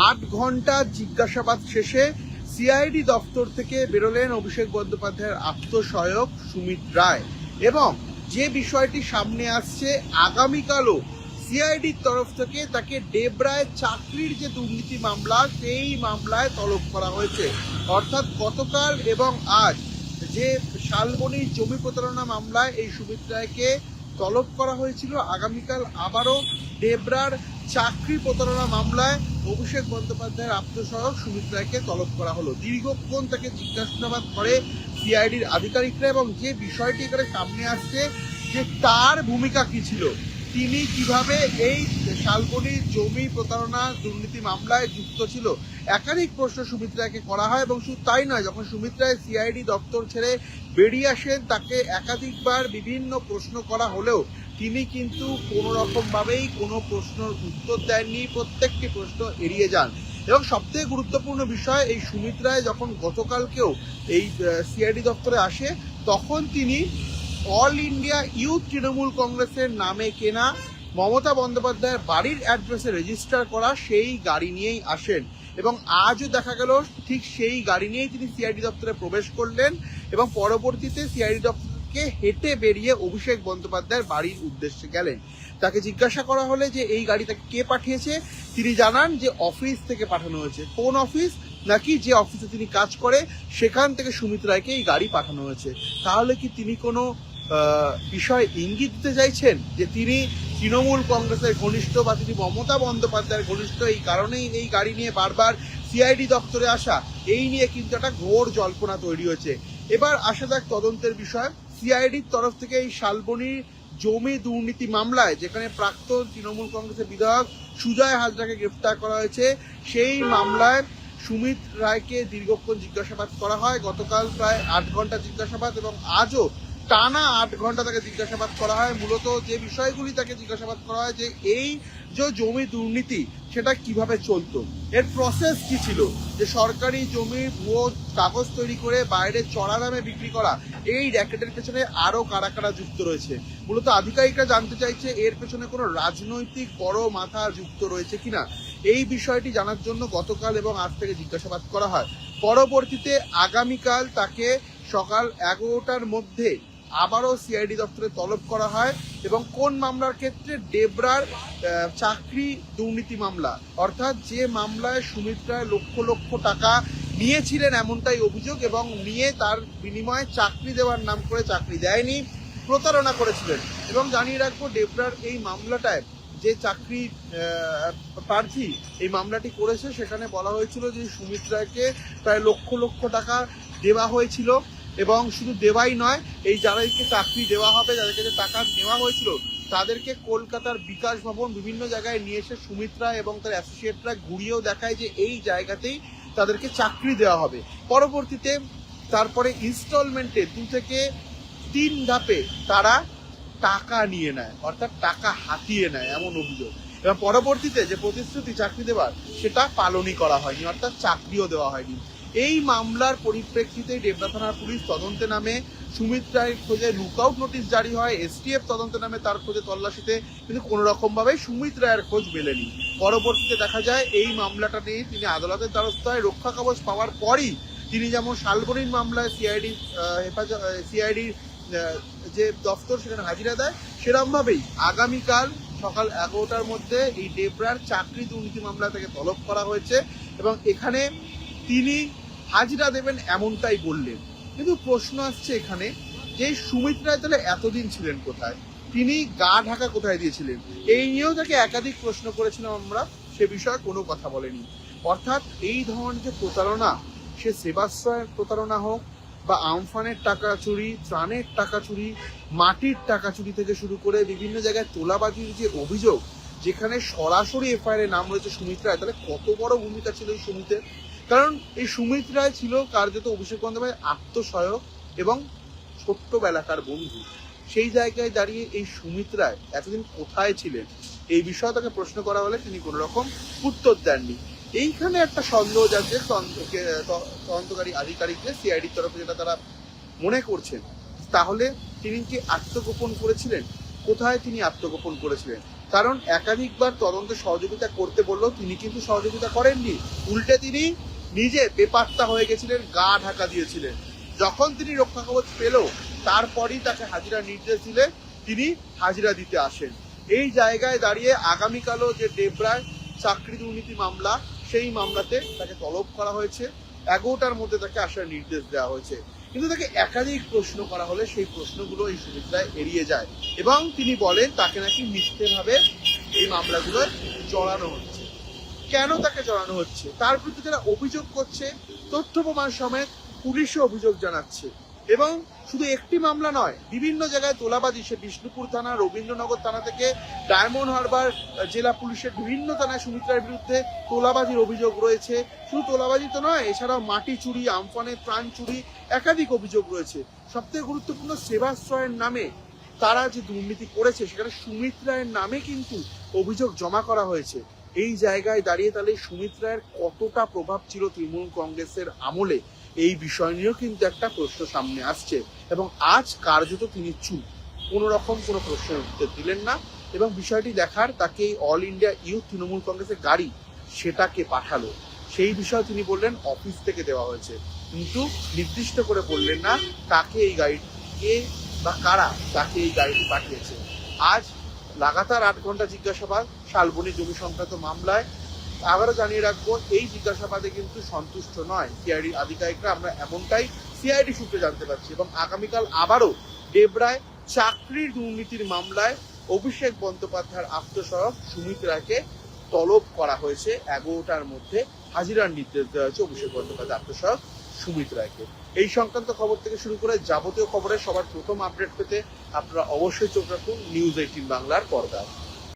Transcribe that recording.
8 ঘন্টা জিজ্ঞাসাবাদ শেষে সিআইডি দপ্তর থেকে বেরোলেন অভিষেক বন্দ্যোপাধ্যায়ের আত্মসহায়ক সুমিত রায়। এবং যে বিষয়টি সামনে আসছে, আগামীকালও সিআইডির তরফ থেকে তাকে ডেবরায় চাকরির যে দুর্নীতি মামলা, সেই মামলায় তলব করা হয়েছে। অর্থাৎ গতকাল এবং আজ যে শালবনির জমি প্রতারণা মামলায় এই সুমিত রায়কে তলব করা হয়েছিল, আগামীকাল আবারও ডেবরার চাকরি প্রতারণা মামলায় অভিষেক বন্দ্যোপাধ্যায়ের আত্মসহায়ক সুমিত রায়কে তলব করা হলো। দীর্ঘক্ষণ তাকে জিজ্ঞাসাবাদ করে সিআইডির আধিকারিকরা, এবং যে বিষয়টি এখানে সামনে আসছে যে তার ভূমিকা কি ছিল, তিনি কিভাবে এই শালবনির জমি প্রতারণা দুর্নীতি মামলায় যুক্ত ছিল, একাধিক প্রশ্ন সুমিত রায়কে করা হয়। এবং শুধু তাই নয়, যখন সুমিত রায় সিআইডি দপ্তর ছেড়ে বেরিয়ে আসেন, তাকে একাধিকবার বিভিন্ন প্রশ্ন করা হলেও তিনি কিন্তু কোনো রকমভাবেই কোনো প্রশ্নের উত্তর দেননি, প্রত্যেকটি প্রশ্ন এড়িয়ে যান। এবং সবথেকে গুরুত্বপূর্ণ বিষয়, এই সুমিত রায় যখন গতকালকেও এই সিআইডি দপ্তরে আসে, তখন তিনি অল ইন্ডিয়া ইউথ তৃণমূল কংগ্রেসের নামে কেনা মমতা বন্দ্যোপাধ্যায়ের বাড়ির অ্যাড্রেসে রেজিস্টার করা সেই গাড়ি নিয়েই আসেন। এবং আজও দেখা গেল ঠিক সেই গাড়ি নিয়েই তিনি সিআইডি দপ্তরে প্রবেশ করলেন, এবং পরবর্তীতে সিআইডি দপ্তরকে হেঁটে বেরিয়ে অভিষেক বন্দ্যোপাধ্যায়ের বাড়ির উদ্দেশ্যে গেলেন। তাকে জিজ্ঞাসা করা হলে যে এই গাড়ি তাকে কে পাঠিয়েছে, তিনি জানান যে অফিস থেকে পাঠানো হয়েছে। কোন অফিস? নাকি যে অফিসে তিনি কাজ করে সেখান থেকে সুমিত রায়কে এই গাড়ি পাঠানো হয়েছে। তাহলে কি তিনি কোনো বিষয় ইঙ্গিত দিতে চাইছেন যে তিনি তৃণমূল কংগ্রেসের ঘনিষ্ঠ, বা তিনি মমতা বন্দ্যোপাধ্যায়ের ঘনিষ্ঠ, এই কারণেই এই গাড়ি নিয়ে বারবার সিআইডি দপ্তরে আসা? এই নিয়ে কিন্তু একটা ঘোর জল্পনা তৈরি হয়েছে। এবার আসা যাক তদন্তের বিষয়। সিআইডির তরফ থেকে এই শালবনির জমি দুর্নীতি মামলায়, যেখানে প্রাক্তন তৃণমূল কংগ্রেসের বিধায়ক সুজয় হাজরাকে গ্রেফতার করা হয়েছে, সেই মামলায় সুমিত রায়কে দীর্ঘক্ষণ জিজ্ঞাসাবাদ করা হয়। গতকাল প্রায় 8 ঘন্টা জিজ্ঞাসাবাদ, এবং আজও টানা 8 ঘন্টা তাকে জিজ্ঞাসাবাদ করা হয়। মূলত যে বিষয়গুলি তাকে জিজ্ঞাসাবাদ করা হয়, যে এই যে জমি দুর্নীতি সেটা কিভাবে চলতো, এর প্রসেস কি ছিল, যে সরকারি জমি ভুয়ো কাগজ তৈরি করে বাইরে চড়া দামে বিক্রি করা, এই র্যাকেটের পেছনে আরো কারা কারা যুক্ত রয়েছে। মূলত আধিকারিকরা জানতে চাইছে এর পেছনে কোনো রাজনৈতিক বড় মাথা যুক্ত রয়েছে কিনা। এই বিষয়টি জানার জন্য গতকাল এবং আজ থেকে জিজ্ঞাসাবাদ করা হয়। পরবর্তীতে আগামীকাল তাকে সকাল 11টার মধ্যে আবারও সিআইডি দপ্তরে তলব করা হয়। এবং কোন মামলার ক্ষেত্রে? ডেবরার চাকরি দুর্নীতি মামলা, অর্থাৎ যে মামলায় সুমিত রায় লক্ষ লক্ষ টাকা নিয়েছিলেন এমনটাই অভিযোগ, এবং নিয়ে তার বিনিময়ে চাকরি দেওয়ার নাম করে চাকরি দেয়নি, প্রতারণা করেছিলেন। এবং জানিয়ে রাখবো, ডেবরার এই মামলাটায় যে চাকরি প্রার্থী এই মামলাটি করেছে, সেখানে বলা হয়েছিল যে সুমিত রায়কে প্রায় লক্ষ লক্ষ টাকা দেওয়া হয়েছিল। এবং শুধু দেওয়াই নয়, এই যাদেরকে চাকরি দেওয়া হবে, যাদের কাছে টাকা নেওয়া হয়েছিল, তাদেরকে কলকাতার বিকাশ ভবন বিভিন্ন জায়গায় নিয়ে এসে সুমিত রায় এবং তার অ্যাসোসিয়েটরা ঘুরিয়েও দেখায় যে এই জায়গাতেই তাদেরকে চাকরি দেওয়া হবে। পরবর্তীতে তারপরে ইনস্টলমেন্টে 2 থেকে 3 ধাপে তারা টাকা নিয়ে নেয়, অর্থাৎ টাকা হাতিয়ে নেয়, এমন অভিযোগ। এবং পরবর্তীতে যে প্রতিশ্রুতি চাকরি দেওয়ার, সেটা পালনই করা হয়নি, অর্থাৎ চাকরিও দেওয়া হয়নি। এই মামলার পরিপ্রেক্ষিতে ডেবরা থানার পুলিশ তদন্তে নামে। সুমিত রায়ের খোঁজে লুকআউট নোটিশ জারি হয়, এসটিএফ তদন্তে নামে তার খোঁজে তল্লাশিতে, কিন্তু কোনো রকমভাবে সুমিত রায়ের খোঁজ মেলেনি। পরবর্তীতে দেখা যায় এই মামলাটা নিয়ে তিনি আদালতের দ্বারস্থ হয়। রক্ষা কবচ পাওয়ার পরই তিনি যেমন শালবনির মামলায় সিআইডির যে দফতর সেখানে হাজিরা দেয়, সেরকমভাবেই আগামীকাল সকাল 11টার মধ্যে এই ডেবরার চাকরি দুর্নীতি মামলা থেকে তলব করা হয়েছে, এবং এখানে তিনি হাজিরা দেবেন এমনটাই বললেন। কিন্তু প্রশ্ন আসছে এখানে, যে সুমিত রায় তাহলে এতদিন ছিলেন কোথায়? তিনি গা ঢাকা কোথায় দিয়েছিলেন? এই নিয়েও তাকে একাধিক প্রশ্ন করেছিলাম আমরা, সে বিষয়ে কোনো কথা বলেনি। অর্থাৎ এই ধরনের যে প্রতারণা, সে সেবাশ্রয়ের প্রতারণা হোক, বা আমফানের টাকা চুরি, ত্রাণের টাকা চুরি, মাটির টাকা চুরি থেকে শুরু করে বিভিন্ন জায়গায় তোলাবাজির যে অভিযোগ, যেখানে সরাসরি এফআইআর নাম রয়েছে সুমিত রায়, তাহলে কত বড় ভূমিকা ছিল এই সুমিতের। কারণ এই সুমিত রায় ছিল কার্যত অভিষেক বন্দ্যোপাধ্যায়ের আত্মসহায়ক এবং ছোট্টবেলাকার বন্ধু। সেই জায়গায় দাঁড়িয়ে এই সুমিত রায় এতদিন কোথায় ছিলেন, এই বিষয়ে তাকে প্রশ্ন করা হলে তিনি কোনো রকম উত্তর দেননি। এইখানে একটা সন্দেহ যাচ্ছে তদন্তকারী আধিকারিকদের, সিআইডির তরফে যেটা তারা মনে করছেন, তাহলে তিনি কি আত্মগোপন করেছিলেন? কোথায় তিনি আত্মগোপন করেছিলেন? কারণ একাধিকবার তদন্তে সহযোগিতা করতে বললেও তিনি কিন্তু সহযোগিতা করেননি। উল্টে তিনি নিজে বেপাত্তা হয়ে গেছিলেন, গা ঢাকা দিয়েছিলেন। যখন তিনি রক্ষা কবচ পেল তারপরই তাকে হাজিরা নির্দেশ দিলে তিনি হাজিরা দিতে আসেন। এই জায়গায় দাঁড়িয়ে আগামীকালও যে ডেবরায় চাকরি দুর্নীতি মামলা, সেই মামলাতে তাকে তলব করা হয়েছে। 11টার মধ্যে তাকে আসার নির্দেশ দেওয়া হয়েছে। কিন্তু তাকে একাধিক প্রশ্ন করা হলে সেই প্রশ্নগুলো এই সুমিত রায় এড়িয়ে যায় এবং তিনি বলেন তাকে নাকি মিথ্যেভাবে এই মামলাগুলো জড়ানো হচ্ছে। কেন তাকে জড়ানো হচ্ছে? তার বিরুদ্ধে যারা অভিযোগ করছে, তথ্য প্রমাণ সমেত পুলিশে অভিযোগ জানাচ্ছে। এবং শুধু একটি মামলা নয়, বিভিন্ন জায়গায় তোলাবাজি, সে বিষ্ণুপুর থানা, রবীন্দ্রনগর থানা থেকে ডায়মন্ড হারবার জেলা পুলিশের বিভিন্ন থানায় সুমিত রায়ের বিরুদ্ধে তোলাবাজির অভিযোগ রয়েছে। শুধু তোলাবাজি তো নয়, এছাড়াও মাটি চুরি, আমফানের ত্রাণ চুরি, একাধিক অভিযোগ রয়েছে। সবথেকে গুরুত্বপূর্ণ, সেবাশ্রয়ের নামে তারা যে দুর্নীতি করেছে সেখানে সুমিত রায়ের নামে কিন্তু অভিযোগ জমা করা হয়েছে। এই জায়গায় দাঁড়িয়ে তাহলে সুমিত রায়ের কতটা প্রভাব ছিল তৃণমূল কংগ্রেসের আমলে, এই বিষয় নিয়েও কিন্তু একটা প্রশ্ন সামনে আসছে। এবং আজ কার্যত তিনি চুপ, কোনো রকম কোনো প্রশ্নের উত্তর দিলেন না। এবং বিষয়টি দেখার, তাকে এই অল ইন্ডিয়া ইউথ তৃণমূল কংগ্রেসের গাড়ি সেটাকে পাঠালো, সেই বিষয়ে তিনি বললেন অফিস থেকে দেওয়া হয়েছে, কিন্তু নির্দিষ্ট করে বললেন না কাকে এই গাড়িটি, কে বা কারা তাকে এই গাড়িটি পাঠিয়েছে। আজ লাগাতার 8 ঘন্টা জিজ্ঞাসাবাদ শালবনী জমি সংক্রান্ত মামলায়। আবারও জানিয়ে রাখবো, এই জিজ্ঞাসাবাদে কিন্তু সন্তুষ্ট নয় সিআইডি আধিকারিকরা, আমরা এমনটাই সিআইডি সূত্রে জানতে পারছি। এবং আগামীকাল আবারও ডেবরায় চাকরির দুর্নীতির মামলায় অভিষেক বন্দ্যোপাধ্যায়ের আত্মসহায়ক সুমিত রায়কে তলব করা হয়েছে। 11টার মধ্যে হাজিরার নির্দেশ দেওয়া হয়েছে অভিষেক বন্দ্যোপাধ্যায় আত্মসহায়ক সুমিত রায়কে। এই সংক্রান্ত খবর থেকে শুরু করে যাবতীয় খবরের সবার প্রথম আপডেট পেতে আপনারা অবশ্যই চোখ রাখুন নিউজ 18 বাংলার পর্দায়।